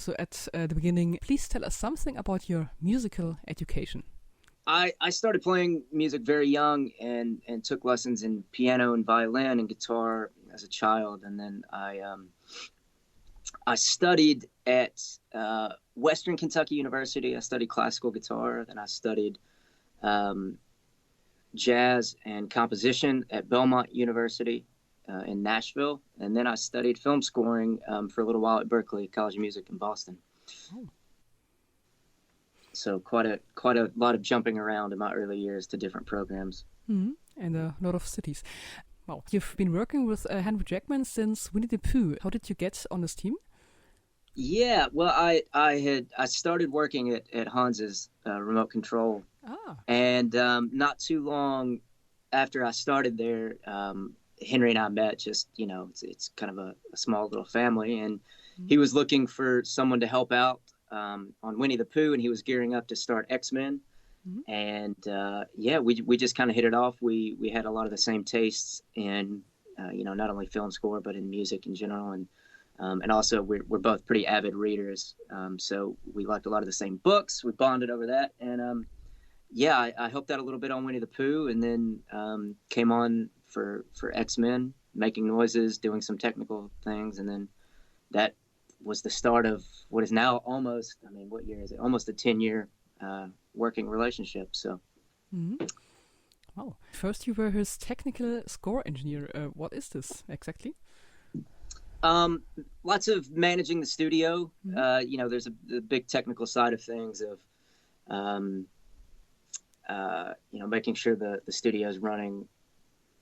So at the beginning, please tell us something about your musical education. I started playing music very young and took lessons in piano and violin and guitar as a child. And then I studied at Western Kentucky University. I studied classical guitar. Then I studied jazz and composition at Belmont University in Nashville. And then I studied film scoring for a little while at Berklee College of Music in Boston. Oh. So quite a lot of jumping around in my early years to different programs. Mm-hmm. And a lot of cities. Wow. You've been working with Henry Jackman since Winnie the Pooh. How did you get on this team? Yeah, well, I started working at Hans's remote control. And not too long after I started there, Henry and I met. Just, it's kind of a small little family, and he was looking for someone to help out on Winnie the Pooh, and he was gearing up to start X-Men. Mm-hmm. And we just kind of hit it off. We had a lot of the same tastes in not only film score but in music in general, and also we're both pretty avid readers. So we liked a lot of the same books. We bonded over that, and I helped out a little bit on Winnie the Pooh, and then came on for X-Men, making noises, doing some technical things, and then that was the start of what is now almost, what year is it? Almost a 10-year working relationship. So. Mm-hmm. Wow. First, you were his technical score engineer. What is this exactly? Lots of managing the studio. Mm-hmm. There's the big technical side of things of, making sure the studio is running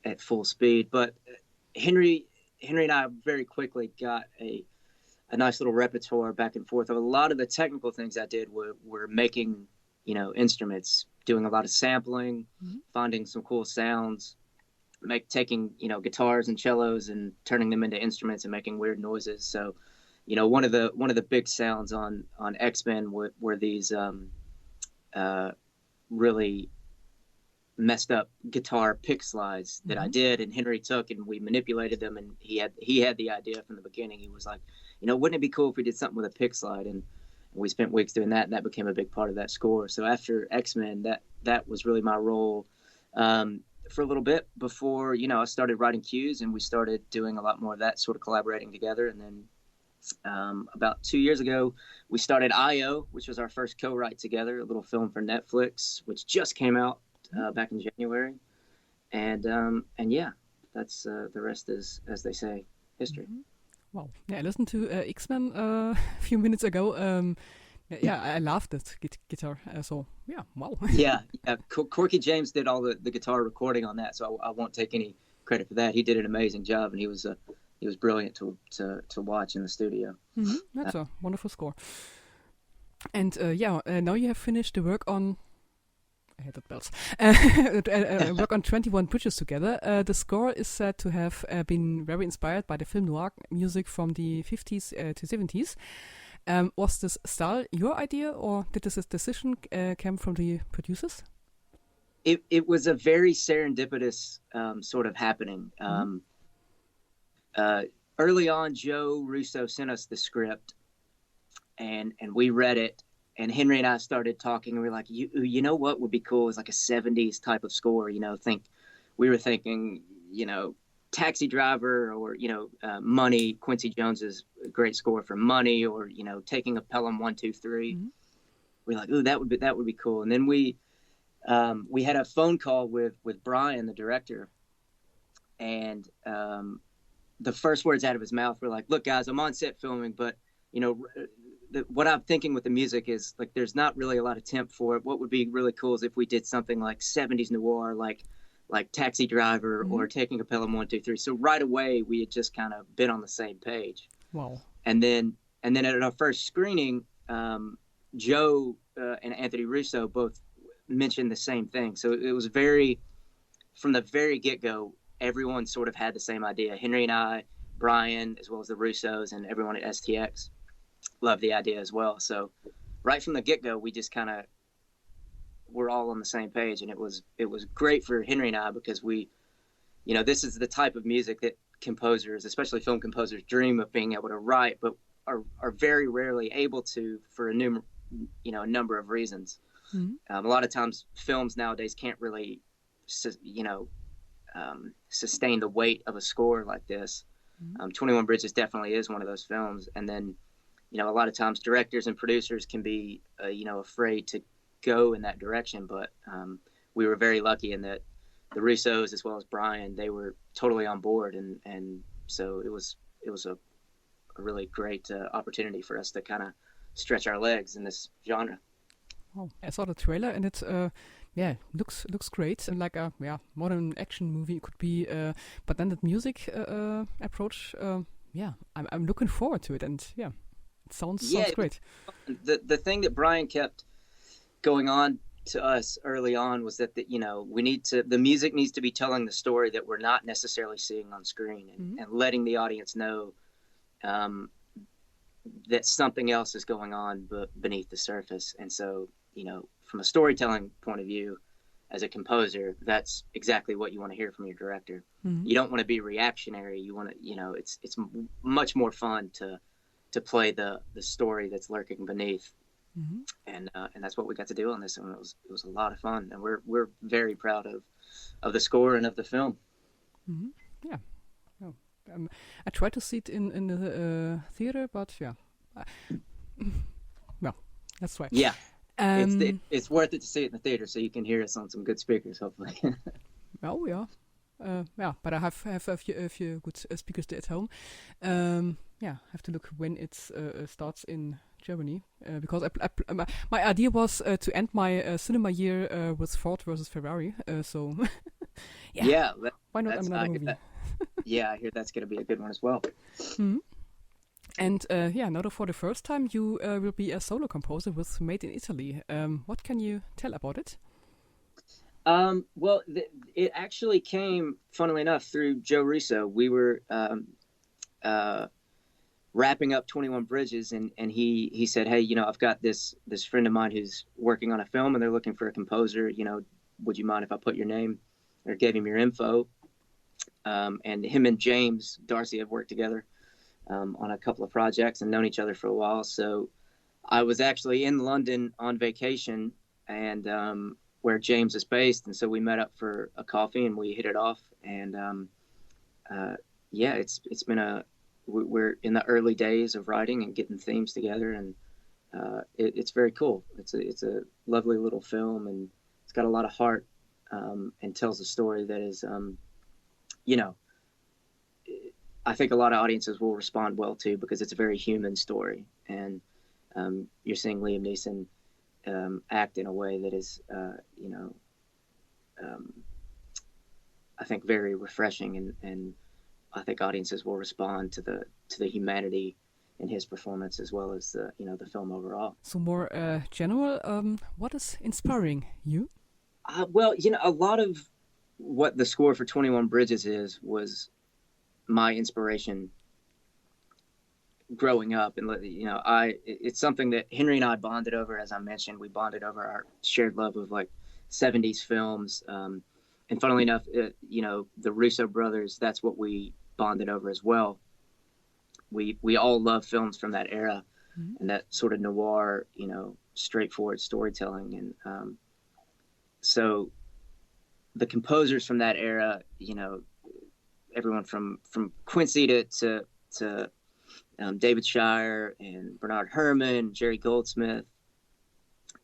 at full speed. But Henry and I very quickly got a nice little repertoire back and forth. A lot of the technical things I did were making, instruments, doing a lot of sampling, mm-hmm. finding some cool sounds, taking, guitars and cellos and turning them into instruments and making weird noises. So, one of the big sounds on X-Men were these really messed up guitar pick slides that mm-hmm. I did, and Henry took, and we manipulated them, and he had the idea from the beginning. He was like, wouldn't it be cool if we did something with a pick slide? And we spent weeks doing that, and that became a big part of that score. So after X-Men, that was really my role for a little bit before, I started writing cues, and we started doing a lot more of that sort of collaborating together. And then about 2 years ago, we started I.O., which was our first co-write together, a little film for Netflix, which just came out back in January. And that's the rest is, as they say, history. Mm-hmm. Wow. Yeah, I listened to X-Men a few minutes ago. I loved that guitar. So, yeah, wow. yeah. Corky James did all the guitar recording on that, so I won't take any credit for that. He did an amazing job, and he was brilliant to watch in the studio. Mm-hmm. That's a wonderful score. And now you have finished the work on. I hate that bells. Work on 21 Bridges together. The score is said to have been very inspired by the film noir music from the 50s to 70s. Was this style your idea, or did this decision come from the producers? It was a very serendipitous sort of happening. Early on, Joe Russo sent us the script, and we read it. And Henry and I started talking, and we were like, you know what would be cool is like a 70s type of score. We were thinking, Taxi Driver, or, Money, Quincy Jones's great score for Money, or, Taking a Pelham 1, 2, 3. Mm-hmm. We're like, ooh, that would be cool. And then we had a phone call with Brian, the director, and the first words out of his mouth were like, look, guys, I'm on set filming, but, what I'm thinking with the music is like there's not really a lot of temp for it. What would be really cool is if we did something like 70s noir, like Taxi Driver, mm-hmm. or Taking a Pelham 1, 2, 3. So right away we had just kind of been on the same page. Wow. And then at our first screening, Joe and Anthony Russo both mentioned the same thing. So it was from the very get-go, everyone sort of had the same idea. Henry and I, Brian, as well as the Russos and everyone at STX. Loved the idea as well. So right from the get-go, we just kind of were all on the same page, and it was great for Henry and I because we, this is the type of music that composers, especially film composers, dream of being able to write, but are very rarely able to for a number of reasons. Mm-hmm. A lot of times films nowadays can't really sustain the weight of a score like this. 21 Bridges definitely is one of those films. And then, a lot of times directors and producers can be, afraid to go in that direction. But we were very lucky in that the Russos, as well as Brian, they were totally on board. And so it was a really great opportunity for us to kind of stretch our legs in this genre. Oh, I saw the trailer and it looks great and like a modern action movie it could be. But then the music approach, I'm looking forward to it, and it sounds great. The thing that Brian kept going on to us early on was that the music needs to be telling the story that we're not necessarily seeing on screen, and letting the audience know that something else is going on beneath the surface. And so, from a storytelling point of view, as a composer, that's exactly what you want to hear from your director. Mm-hmm. You don't want to be reactionary. You want to, it's much more fun to play the story that's lurking beneath. Mm-hmm. And that's what we got to do on this, and it was a lot of fun, and we're very proud of the score and of the film. Mm-hmm. Yeah. Oh. I tried to see it in the theater, but well, that's right. Yeah. It's worth it to see it in the theater, so you can hear us on some good speakers, hopefully. Oh yeah, but I have a few good speakers there at home. I have to look when it starts in Germany, because my idea was to end my cinema year with Ford versus Ferrari. So why not another movie? I hear that's going to be a good one as well. Mm-hmm. And now for the first time, you will be a solo composer with Made in Italy. What can you tell about it? Well, it actually came, funnily enough, through Joe Russo. We were wrapping up 21 Bridges, and he said, "Hey, I've got this friend of mine who's working on a film, and they're looking for a composer. Would you mind if I put your name or gave him your info?" And him and James Darcy have worked together on a couple of projects and known each other for a while. So I was actually in London on vacation, and where James is based, and so we met up for a coffee and we hit it off. And it's been we're in the early days of writing and getting themes together, and it's very cool. It's a lovely little film, and it's got a lot of heart, and tells a story that is I think a lot of audiences will respond well to, because it's a very human story, and you're seeing Liam Neeson act in a way that is, I think very refreshing, and I think audiences will respond to the humanity in his performance, as well as the film overall. So more general, what is inspiring you? Well, a lot of what the score for 21 Bridges was my inspiration growing up. And it's something that Henry and I bonded over. As I mentioned, we bonded over our shared love of like 70s films, and funnily enough, the Russo brothers, that's what we bonded over as well. We all love films from that era, mm-hmm. and that sort of noir, straightforward storytelling. And so the composers from that era, everyone from Quincy to David Shire and Bernard Herrmann, Jerry Goldsmith,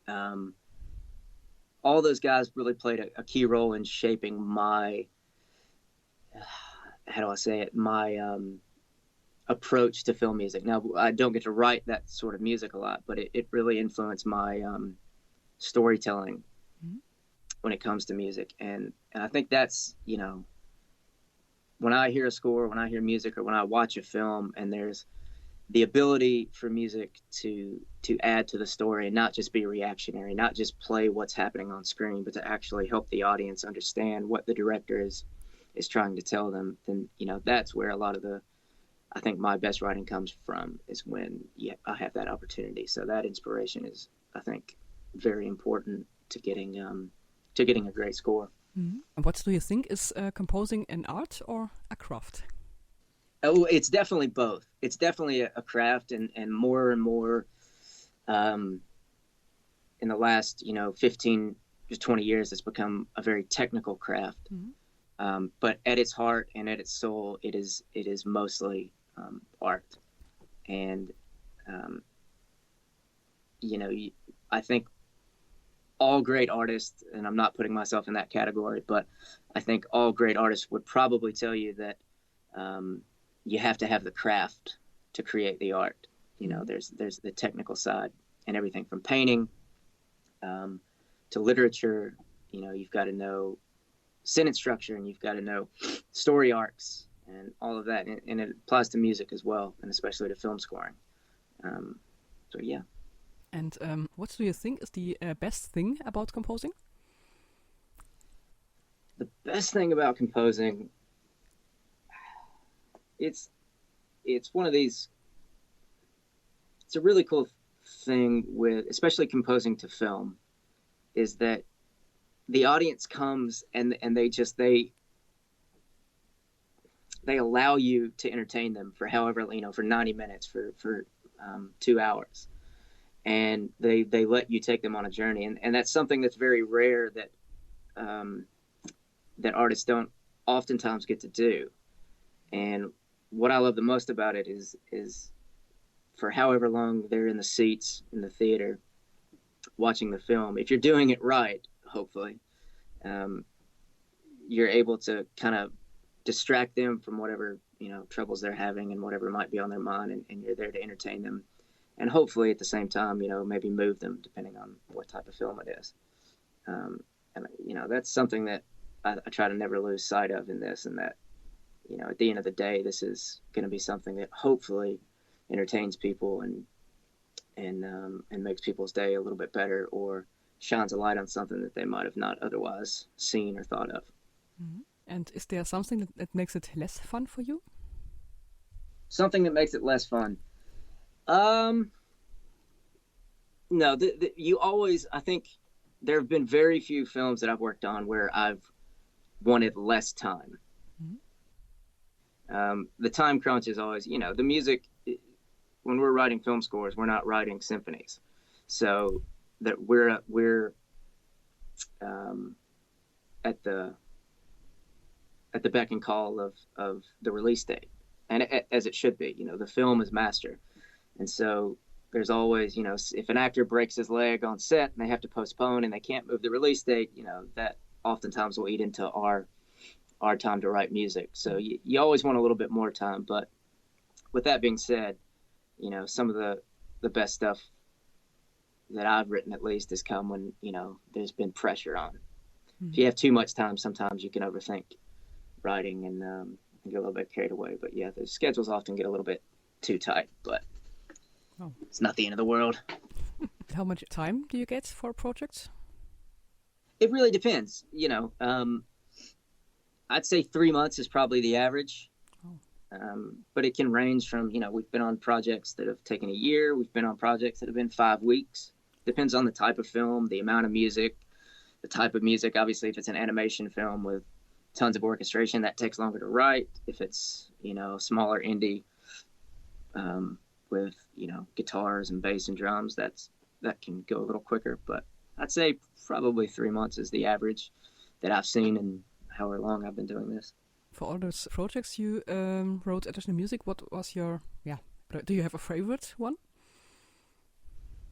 all those guys really played a key role in shaping my, my approach to film music. Now, I don't get to write that sort of music a lot, but it really influenced my storytelling, mm-hmm. when it comes to music. And I think that's, when I hear a score, when I hear music, or when I watch a film, and there's the ability for music to add to the story and not just be reactionary, not just play what's happening on screen, but to actually help the audience understand what the director is trying to tell them, then, that's where a lot of I think my best writing comes from, is when I have that opportunity. So that inspiration is, I think, very important to getting a great score. Mm-hmm. And what do you think, is composing an art or a craft? Oh, it's definitely both. It's definitely a craft, and more in the last 15 to 20 years, it's become a very technical craft. But at its heart and at its soul, it is mostly art. And I think all great artists, and I'm not putting myself in that category, but I think all great artists would probably tell you that you have to have the craft to create the art. There's the technical side, and everything from painting to literature. You've got to know sentence structure, and you've got to know story arcs and all of that. And it applies to music as well, and especially to film scoring. So yeah. And what do you think is the best thing about composing? The best thing about composing, it's one of these. It's a really cool thing with, especially composing to film, is that the audience comes and they allow you to entertain them for however, for 90 minutes, for 2 hours. And they let you take them on a journey. And that's something that's very rare that that artists don't oftentimes get to do. And what I love the most about it is for however long they're in the seats in the theater watching the film, if you're doing it right, hopefully, you're able to kind of distract them from whatever troubles they're having and whatever might be on their mind, and you're there to entertain them, and hopefully at the same time maybe move them depending on what type of film it is. And that's something that I try to never lose sight of in this, and that at the end of the day, this is going to be something that hopefully entertains people and makes people's day a little bit better, or shines a light on something that they might have not otherwise seen or thought of. Mm-hmm. And is there something that makes it less fun for you? Something that makes it less fun? No, you always, I think there have been very few films that I've worked on where I've wanted less time. Mm-hmm. The time crunch is always, the music, when we're writing film scores, we're not writing symphonies. So that we're at the beck and call of the release date, and as it should be. The film is master, and so there's always, if an actor breaks his leg on set and they have to postpone and they can't move the release date, that oftentimes will eat into our time to write music. So you always want a little bit more time. But with that being said, some of the best stuff that I've written, at least, has come when there's been pressure on. Mm-hmm. If you have too much time, sometimes you can overthink writing and get a little bit carried away. But yeah, the schedules often get a little bit too tight, but it's not the end of the world. How much time do you get for projects? It really depends. I'd say 3 months is probably the average. But it can range from, we've been on projects that have taken a year. We've been on projects that have been 5 weeks. Depends on the type of film, the amount of music, the type of music. Obviously, if it's an animation film with tons of orchestration, that takes longer to write. If it's, smaller indie with, guitars and bass and drums, that can go a little quicker. But I'd say probably 3 months is the average that I've seen in however long I've been doing this. For all those projects you wrote additional music, what was your, do you have a favorite one?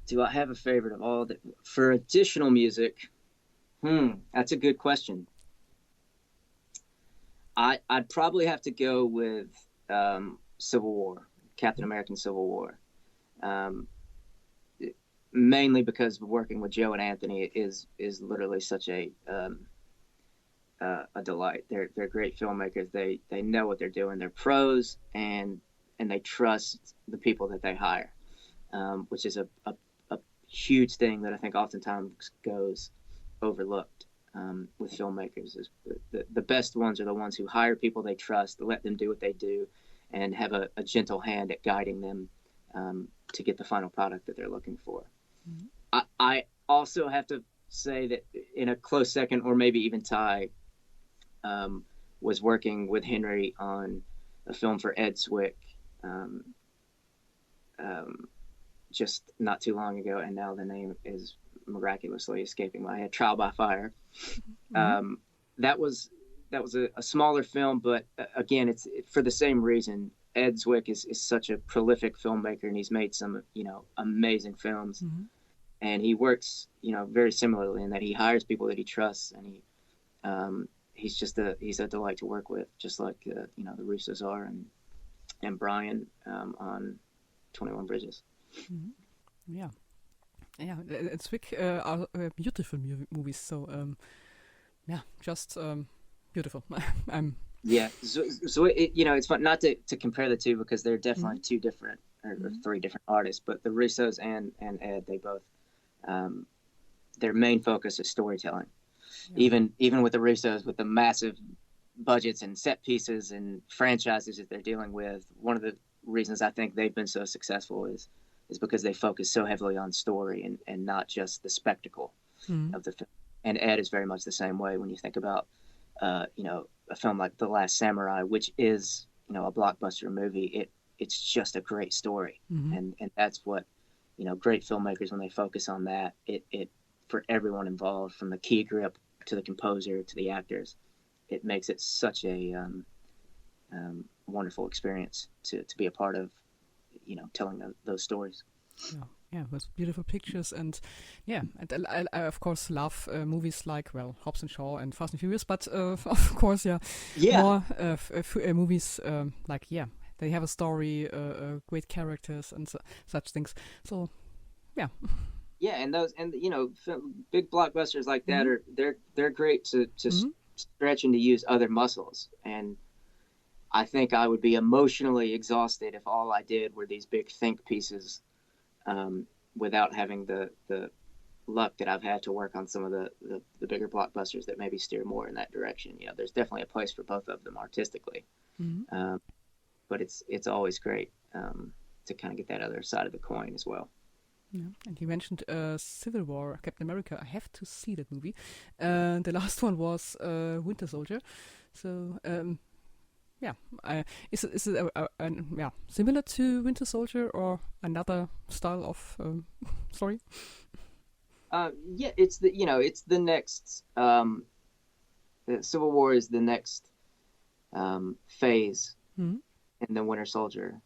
Do I have a favorite of all that? For additional music, that's a good question. I'd probably have to go with Civil War, Captain American Civil War. Mainly because working with Joe and Anthony is literally such a delight. They're great filmmakers. They know what they're doing. They're pros, and they trust the people that they hire, which is a huge thing that I think oftentimes goes overlooked with filmmakers. Is the best ones are the ones who hire people they trust, let them do what they do, and have a gentle hand at guiding them to get the final product that they're looking for. Mm-hmm. I also have to say that in a close second, or maybe even tie, was working with Henry on a film for Ed Zwick just not too long ago, and now the name is miraculously escaping my head. Trial by Fire. Mm-hmm. That was a smaller film, but again, it's for the same reason. Ed Zwick is such a prolific filmmaker, and he's made some, amazing films. Mm-hmm. And he works, very similarly in that he hires people that he trusts, and he's a delight to work with, just like the Russos are, and Brian on 21 Bridges. Mm-hmm. Yeah, it's are beautiful movies. So just beautiful. So it's fun not to compare the two, because they're definitely two different or three different artists. But the Russos and Ed, they both their main focus is storytelling. Yeah. Even with the Russos, with the massive budgets and set pieces and franchises that they're dealing with, one of the reasons I think they've been so successful is because they focus so heavily on story and not just the spectacle of the film. And Ed is very much the same way. When you think about a film like The Last Samurai, which is a blockbuster movie, it's just a great story. And that's what great filmmakers, when they focus on that, it for everyone involved, from the key grip to the composer to the actors, it makes it such a wonderful experience to be a part of, telling those stories. Yeah, with beautiful pictures, and and I of course love movies like Hobbs and Shaw and Fast and Furious, but of course more movies like they have a story, great characters and such things. So and those, and big blockbusters like that are they're great to stretch and to use other muscles. And I think I would be emotionally exhausted if all I did were these big think pieces, without having the luck that I've had to work on some of the bigger blockbusters that maybe steer more in that direction. There's definitely a place for both of them artistically, but it's always great to kind of get that other side of the coin as well. Yeah. And you mentioned Civil War, Captain America. I have to see that movie. The last one was Winter Soldier. So is it similar to Winter Soldier, or another style of story? It's the next. The Civil War is the next phase in the Winter Soldier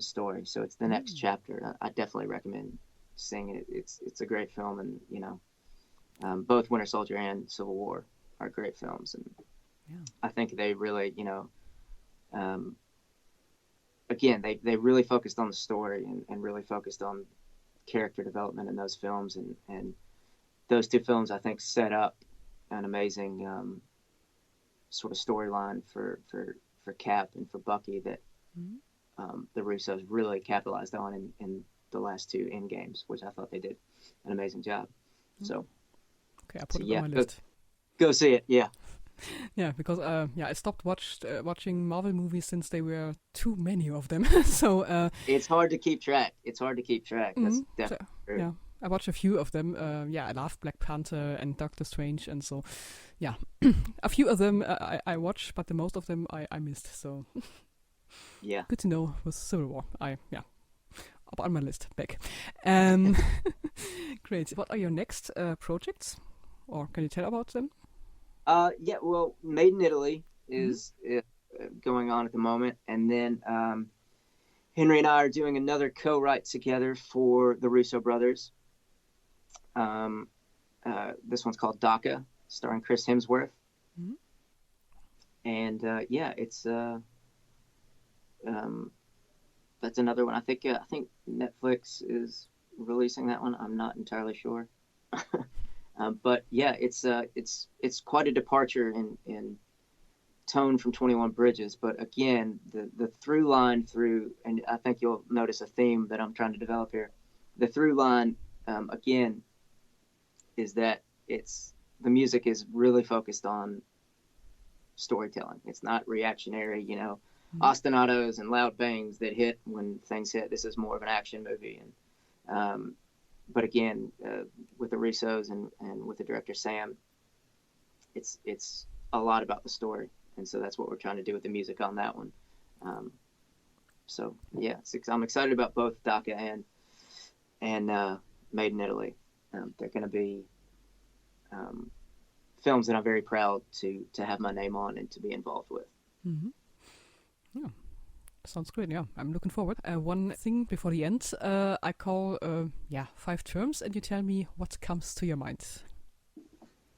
story. So it's the next chapter. I definitely recommend seeing it. It's a great film, and both Winter Soldier and Civil War are great films, and I think they really, again, they really focused on the story and really focused on character development in those films, and those two films, I think, set up an amazing sort of storyline for Cap and for Bucky that the Russos really capitalized on in the last two Endgames, which I thought they did an amazing job. So, okay, I'll put it on my list. Go see it, Yeah, because I stopped watching Marvel movies since there were too many of them. So it's hard to keep track. That's definitely true. Yeah, I watched a few of them. I love Black Panther and Doctor Strange, and so a few of them I watched, but the most of them I missed. So good to know with Civil War. Up on my list back. Great. What are your next projects, or can you tell about them? Well, Made in Italy is going on at the moment, and then Henry and I are doing another co-write together for the Russo brothers. This one's called DACA, starring Chris Hemsworth, and it's that's another one. I think Netflix is releasing that one. I'm not entirely sure. But it's quite a departure in tone from 21 Bridges. But again, the through line through, and I think you'll notice a theme that I'm trying to develop here. The through line, again, is that the music is really focused on storytelling. It's not reactionary, ostinatos and loud bangs that hit when things hit. This is more of an action movie, and but again, with the Russos and with the director Sam, it's a lot about the story, and so that's what we're trying to do with the music on that one. So yeah, I'm excited about both DACA and Made in Italy. They're going to be films that I'm very proud to have my name on and to be involved with. Mm-hmm. Yeah, sounds great. Yeah, I'm looking forward. One thing before the end, I call 5 terms, and you tell me what comes to your mind.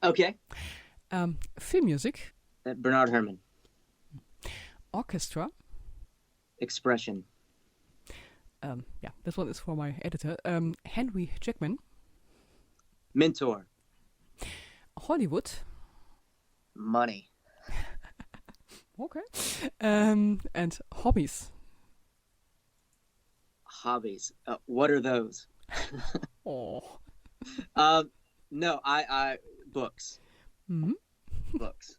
Okay. Film music. Bernard Herrmann. Orchestra. Expression. This one is for my editor. Henry Jackman. Mentor. Hollywood. Money. Okay. And hobbies. Hobbies. What are those? Oh. No, I books. Mm-hmm. Books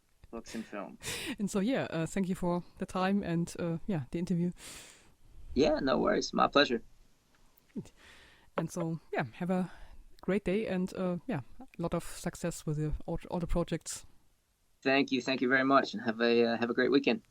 and film. And so thank you for the time and the interview. Yeah, no worries. My pleasure. And so have a great day and a lot of success with all the projects. Thank you very much, and have a great weekend.